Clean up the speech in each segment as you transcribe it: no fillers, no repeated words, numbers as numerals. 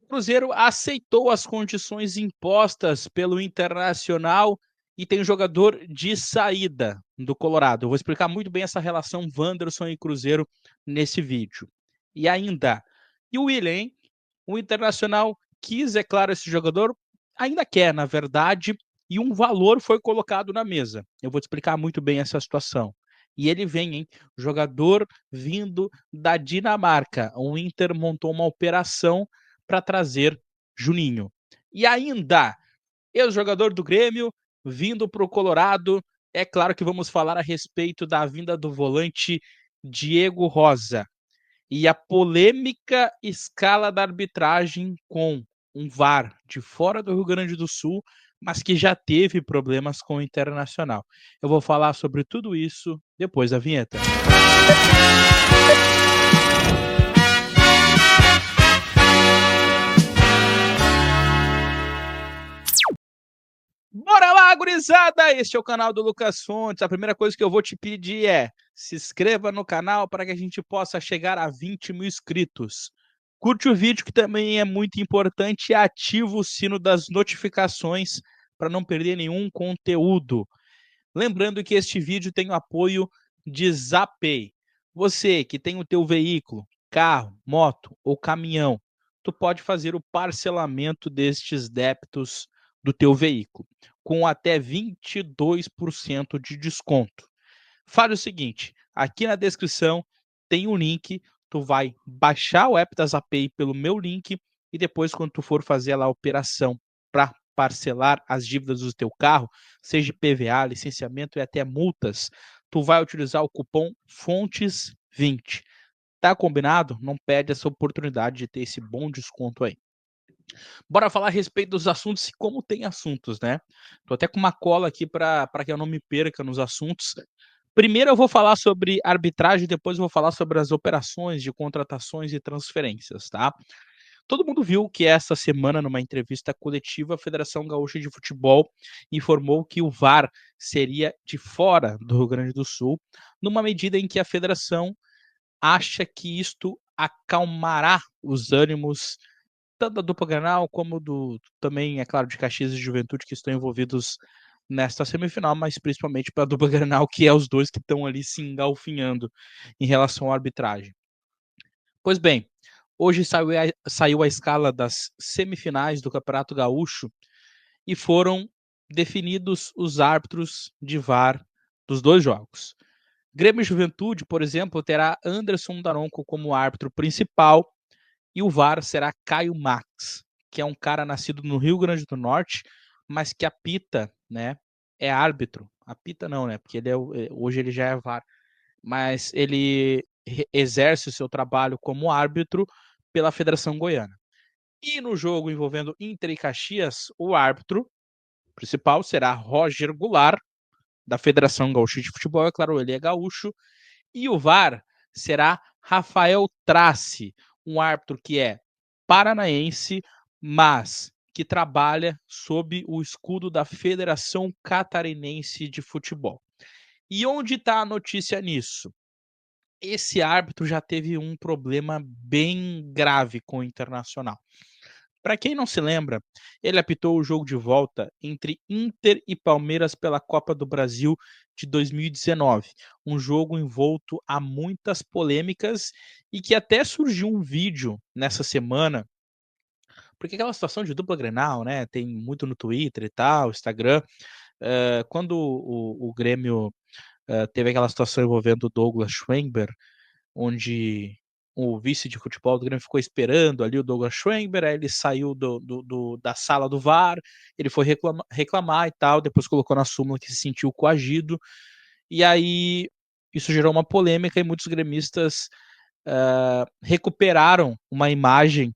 Cruzeiro aceitou as condições impostas pelo Internacional e tem um jogador de saída do Colorado. Eu vou explicar muito bem essa relação Wanderson e Cruzeiro nesse vídeo. E ainda, e o Willian, hein? O Internacional quis, é claro, esse jogador, ainda quer, na verdade, e um valor foi colocado na mesa. Eu vou te explicar muito bem essa situação. E ele vem, hein? Jogador vindo da Dinamarca. O Inter montou uma operação para trazer Juninho. E ainda, ex-jogador do Grêmio, vindo para o Colorado. É claro que vamos falar a respeito da vinda do volante Diego Rosa e a polêmica escala da arbitragem com um VAR de fora do Rio Grande do Sul, mas que já teve problemas com o Internacional. Eu vou falar sobre tudo isso depois da vinheta. Bora lá, gurizada! Este é o canal do Lucas Fontes. A primeira coisa que eu vou te pedir é se inscreva no canal para que a gente possa chegar a 20 mil inscritos. Curte o vídeo, que também é muito importante, e ativa o sino das notificações para não perder nenhum conteúdo. Lembrando que este vídeo tem o apoio de Zapay. Você que tem o teu veículo, carro, moto ou caminhão, tu pode fazer o parcelamento destes débitos do teu veículo com até 22% de desconto. Fale o seguinte, aqui na descrição tem um link, tu vai baixar o app da Zapay pelo meu link e depois, quando tu for fazer lá a operação para parcelar as dívidas do teu carro, seja PVA, licenciamento e até multas, tu vai utilizar o cupom FONTES20. Tá combinado? Não perde essa oportunidade de ter esse bom desconto aí. Bora falar a respeito dos assuntos e como tem assuntos, né? Tô até com uma cola aqui para que eu não me perca nos assuntos. Primeiro eu vou falar sobre arbitragem, depois eu vou falar sobre as operações de contratações e transferências, tá? Todo mundo viu que essa semana, numa entrevista coletiva, a Federação Gaúcha de Futebol informou que o VAR seria de fora do Rio Grande do Sul, numa medida em que a federação acha que isto acalmará os ânimos tanto da dupla Grenal como do também, é claro, de Caxias e Juventude, que estão envolvidos nesta semifinal, mas principalmente para a dupla Grenal, que é os dois que estão ali se engalfinhando em relação à arbitragem. Pois bem, hoje saiu a escala das semifinais do Campeonato Gaúcho e foram definidos os árbitros de VAR dos dois jogos. Grêmio e Juventude, por exemplo, terá Anderson Daronco como árbitro principal e o VAR será Caio Max, que é um cara nascido no Rio Grande do Norte, mas que apita, né? É árbitro. Apita não, né? Porque hoje ele já é VAR. Mas ele exerce o seu trabalho como árbitro pela Federação Goiana. E no jogo envolvendo Inter e Caxias, o árbitro principal será Roger Goulart, da Federação Gaúcha de Futebol. É claro, ele é gaúcho. E o VAR será Rafael Trace, um árbitro que é paranaense, mas que trabalha sob o escudo da Federação Catarinense de Futebol. E onde está a notícia nisso? Esse árbitro já teve um problema bem grave com o Internacional. Para quem não se lembra, ele apitou o jogo de volta entre Inter e Palmeiras pela Copa do Brasil de 2019, um jogo envolto a muitas polêmicas e que até surgiu um vídeo nessa semana, porque aquela situação de dupla Grenal, né, tem muito no Twitter e tal, Instagram, quando o Grêmio teve aquela situação envolvendo o Douglas Schwenber, onde o vice de futebol do Grêmio ficou esperando ali o Douglas Schwenber, aí ele saiu da sala do VAR, ele foi reclamar e tal, depois colocou na súmula que se sentiu coagido, e aí isso gerou uma polêmica e muitos gremistas recuperaram uma imagem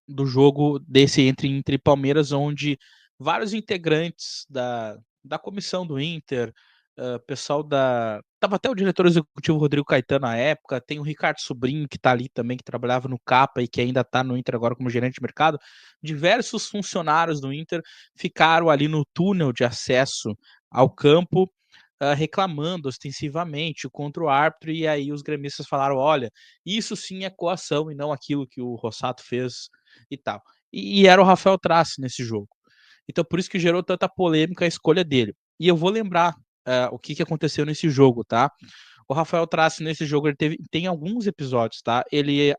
do jogo desse entre Inter e Palmeiras, onde vários integrantes da comissão do Inter, pessoal tava até o diretor executivo Rodrigo Caetano na época, tem o Ricardo Sobrinho, que tá ali também, que trabalhava no Capa e que ainda tá no Inter agora como gerente de mercado. Diversos funcionários do Inter ficaram ali no túnel de acesso ao campo, reclamando ostensivamente contra o árbitro, e aí os gremistas falaram: olha, isso sim é coação e não aquilo que o Rossato fez e tal. E era o Rafael Trace nesse jogo. Então por isso que gerou tanta polêmica a escolha dele. E eu vou lembrar o que aconteceu nesse jogo, tá? O Rafael Trace nesse jogo tem alguns episódios, tá? Ele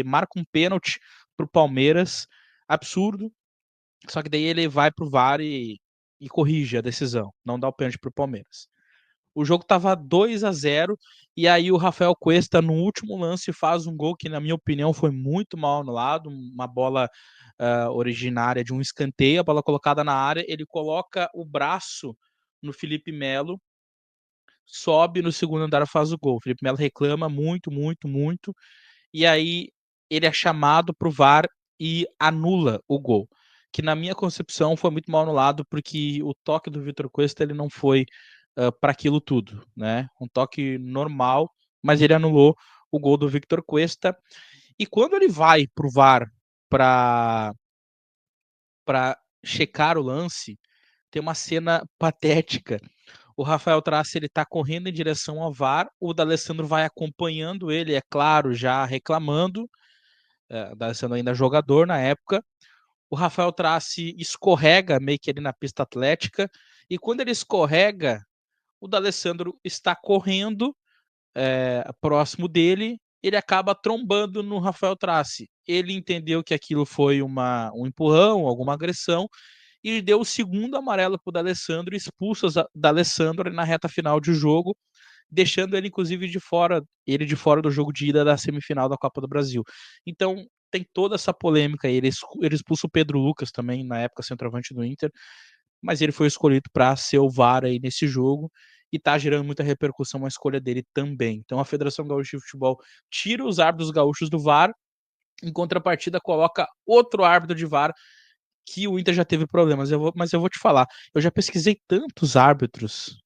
marca um pênalti pro Palmeiras, absurdo, só que daí ele vai pro VAR e corrige a decisão, não dá o pênalti pro Palmeiras. O jogo tava 2-0 e aí o Rafael Cuesta no último lance faz um gol que na minha opinião foi muito mal anulado, uma bola originária de um escanteio, a bola colocada na área, ele coloca o braço no Felipe Melo, sobe no segundo andar e faz o gol. O Felipe Melo reclama muito, muito, muito, e aí ele é chamado pro VAR e anula o gol, que na minha concepção foi muito mal anulado porque o toque do Vitor Cuesta ele não foi para aquilo tudo, né? Um toque normal, mas ele anulou o gol do Victor Cuesta. E quando ele vai pro VAR para checar o lance, tem uma cena patética. O Rafael Trace ele tá correndo em direção ao VAR, o D'Alessandro vai acompanhando ele, é claro, já reclamando. O D'Alessandro ainda jogador na época. O Rafael Trace escorrega meio que ali na pista atlética, e quando ele escorrega, o D'Alessandro está correndo próximo dele, ele acaba trombando no Rafael Trace. Ele entendeu que aquilo foi um empurrão, alguma agressão, e deu o segundo amarelo para o D'Alessandro, expulsa o D'Alessandro na reta final de jogo, deixando ele inclusive de fora do jogo de ida da semifinal da Copa do Brasil. Então tem toda essa polêmica. Ele expulsa o Pedro Lucas também, na época centroavante do Inter, mas ele foi escolhido para ser o VAR aí nesse jogo e tá gerando muita repercussão a escolha dele também. Então a Federação Gaúcha de Futebol tira os árbitros gaúchos do VAR, em contrapartida coloca outro árbitro de VAR que o Inter já teve problemas. Mas eu vou te falar, eu já pesquisei tantos árbitros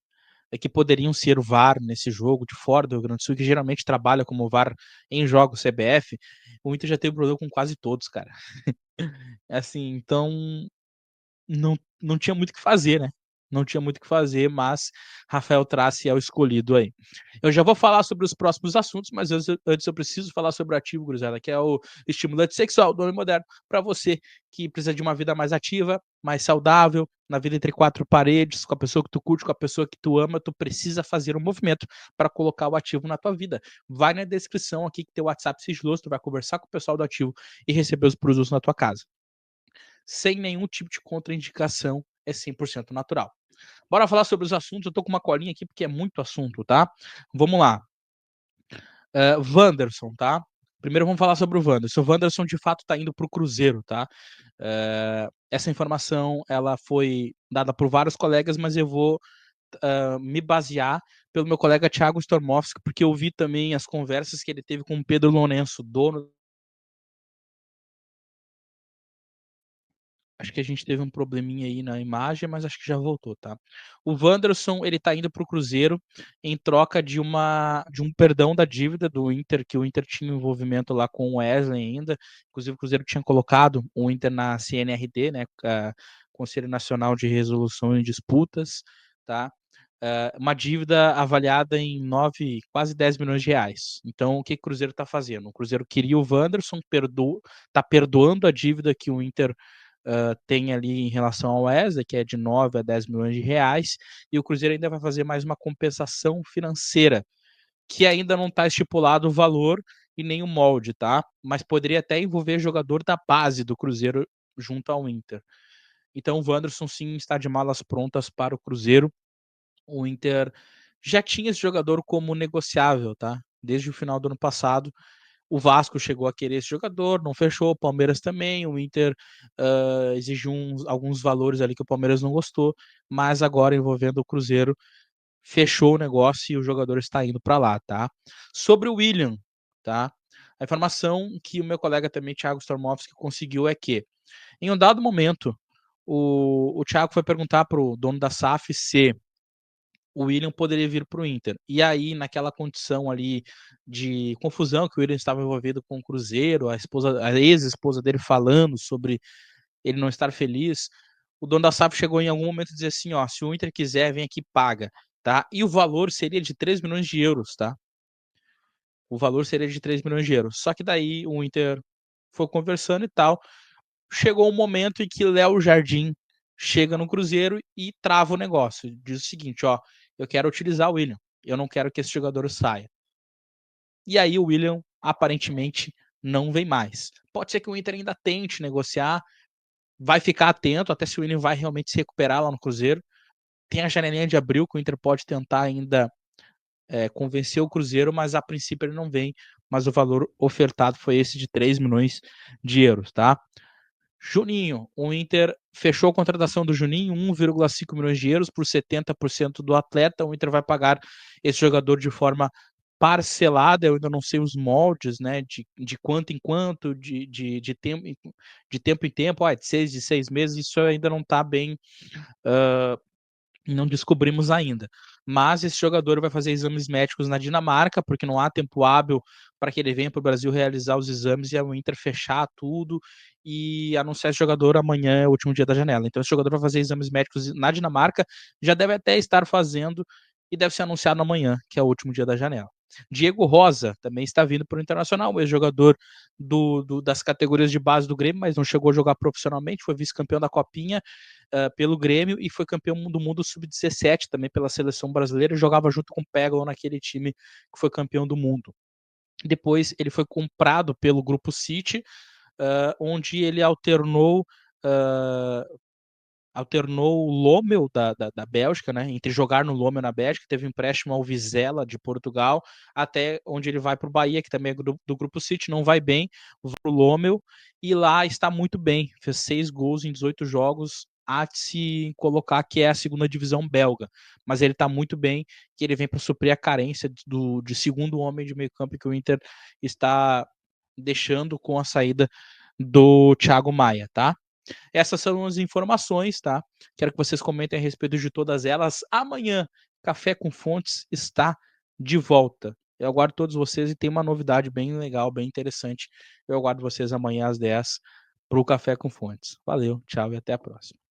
que poderiam ser o VAR nesse jogo de fora do Rio Grande do Sul, que geralmente trabalha como VAR em jogos CBF, o Inter já teve problema com quase todos, cara. Assim, então não tinha muito o que fazer, né? Não tinha muito o que fazer, mas Rafael Trace é o escolhido aí. Eu já vou falar sobre os próximos assuntos, mas antes eu preciso falar sobre o ativo, gurizada, que é o estimulante sexual do homem moderno, para você que precisa de uma vida mais ativa, mais saudável, na vida entre quatro paredes, com a pessoa que tu curte, com a pessoa que tu ama, tu precisa fazer um movimento para colocar o ativo na tua vida. Vai na descrição aqui que tem o WhatsApp sigiloso, tu vai conversar com o pessoal do ativo e receber os produtos na tua casa. Sem nenhum tipo de contraindicação, é 100% natural. Bora falar sobre os assuntos. Eu tô com uma colinha aqui porque é muito assunto, tá? Vamos lá. Wanderson, tá? Primeiro vamos falar sobre o Wanderson. O Wanderson de fato tá indo pro Cruzeiro, tá? Essa informação ela foi dada por vários colegas, mas eu vou me basear pelo meu colega Thiago Stormovski, porque eu vi também as conversas que ele teve com o Pedro Lourenço, dono. Acho que a gente teve um probleminha aí na imagem, mas acho que já voltou, tá? O Wanderson, ele tá indo pro Cruzeiro em troca de um perdão da dívida do Inter, que o Inter tinha um envolvimento lá com o Wesley ainda. Inclusive o Cruzeiro tinha colocado o Inter na CNRD, né, Conselho Nacional de Resolução em Disputas, tá? Uma dívida avaliada em 9, quase 10 milhões de reais. Então, o que o Cruzeiro está fazendo? O Cruzeiro queria o Wanderson, está perdoando a dívida que o Inter tem ali em relação ao Wesley, que é de 9 a 10 milhões de reais, e o Cruzeiro ainda vai fazer mais uma compensação financeira, que ainda não está estipulado o valor e nem o molde, tá? Mas poderia até envolver jogador da base do Cruzeiro junto ao Inter. Então o Wanderson sim está de malas prontas para o Cruzeiro. O Inter já tinha esse jogador como negociável, tá? Desde o final do ano passado. O Vasco chegou a querer esse jogador, não fechou, o Palmeiras também, o Inter exigiu alguns valores ali que o Palmeiras não gostou, mas agora envolvendo o Cruzeiro, fechou o negócio e o jogador está indo para lá, tá? Sobre o William, tá? A informação que o meu colega também, Thiago Stormovski, conseguiu é que, em um dado momento, o Thiago foi perguntar para o dono da SAF se o William poderia vir para o Inter. E aí, naquela condição ali de confusão que o William estava envolvido com o Cruzeiro, a ex-esposa dele falando sobre ele não estar feliz, o dono da SAF chegou em algum momento a dizer assim, ó, se o Inter quiser, vem aqui, paga, tá? E o valor seria de 3 milhões de euros, tá? O valor seria de 3 milhões de euros. Só que daí o Inter foi conversando e tal. Chegou um momento em que Léo Jardim chega no Cruzeiro e trava o negócio. Diz o seguinte: ó, eu quero utilizar o William, eu não quero que esse jogador saia. E aí o William aparentemente não vem mais. Pode ser que o Inter ainda tente negociar, vai ficar atento até se o William vai realmente se recuperar lá no Cruzeiro. Tem a janelinha de abril que o Inter pode tentar ainda convencer o Cruzeiro, mas a princípio ele não vem, mas o valor ofertado foi esse de 3 milhões de euros, tá? Juninho, o Inter fechou a contratação do Juninho, 1,5 milhões de euros por 70% do atleta. O Inter vai pagar esse jogador de forma parcelada. Eu ainda não sei os moldes, né? De quanto em quanto, de tempo em tempo, de 6 meses, isso ainda não está bem. Não descobrimos ainda. Mas esse jogador vai fazer exames médicos na Dinamarca, porque não há tempo hábil para que ele venha para o Brasil realizar os exames e o Inter fechar tudo e anunciar esse jogador amanhã, é o último dia da janela. Então esse jogador vai fazer exames médicos na Dinamarca, já deve até estar fazendo e deve ser anunciado amanhã, que é o último dia da janela. Diego Rosa também está vindo para o Internacional, ex-jogador das categorias de base do Grêmio, mas não chegou a jogar profissionalmente, foi vice-campeão da Copinha pelo Grêmio e foi campeão do mundo sub-17 também pela seleção brasileira e jogava junto com o Peglo naquele time que foi campeão do mundo. Depois ele foi comprado pelo Grupo City, onde ele alternou o Lommel da Bélgica, né? Entre jogar no Lommel na Bélgica, teve um empréstimo ao Vizela de Portugal, até onde ele vai para o Bahia, que também é do Grupo City, não vai bem, vai para o Lommel, e lá está muito bem, fez 6 gols em 18 jogos, há de se colocar que é a segunda divisão belga, mas ele está muito bem, que ele vem para suprir a carência de segundo homem de meio campo que o Inter está deixando com a saída do Thiago Maia, tá? Essas são as informações, tá? Quero que vocês comentem a respeito de todas elas. Amanhã, Café com Fontes está de volta. Eu aguardo todos vocês e tem uma novidade bem legal, bem interessante. Eu aguardo vocês amanhã às 10 para o Café com Fontes. Valeu, tchau e até a próxima.